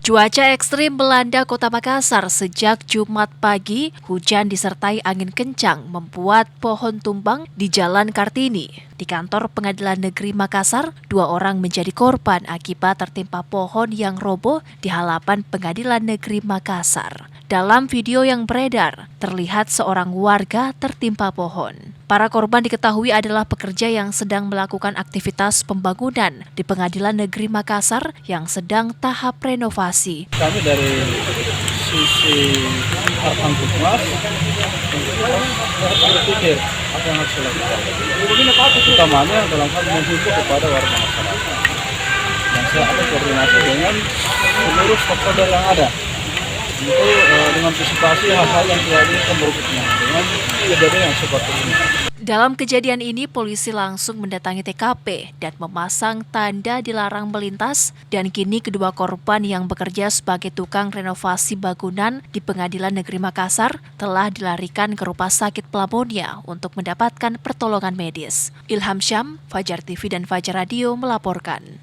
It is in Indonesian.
Cuaca ekstrim melanda Kota Makassar sejak Jumat pagi. Hujan disertai angin kencang membuat pohon tumbang di Jalan Kartini. Di kantor Pengadilan Negeri Makassar, 2 orang menjadi korban akibat tertimpa pohon yang roboh di halaman Pengadilan Negeri Makassar. Dalam video yang beredar, terlihat seorang warga tertimpa pohon. Para korban diketahui adalah pekerja yang sedang melakukan aktivitas pembangunan di Pengadilan Negeri Makassar yang sedang tahap renovasi. Kami dari sisi harapan Tukmas berpikir apa yang harus dilakukan. Utamanya dalam hal menghimbau kepada warga masyarakat. Dan saya akan koordinasi dengan seluruh stakeholder yang ada untuk mengantisipasi hal-hal yang tidak diinginkan berikutnya dengan kejadian yang seperti ini. Dalam kejadian ini, polisi langsung mendatangi TKP dan memasang tanda dilarang melintas, dan kini kedua korban yang bekerja sebagai tukang renovasi bangunan di Pengadilan Negeri Makassar telah dilarikan ke Rumah Sakit Pelabunia untuk mendapatkan pertolongan medis. Ilham Syam, Fajar TV dan Fajar Radio melaporkan.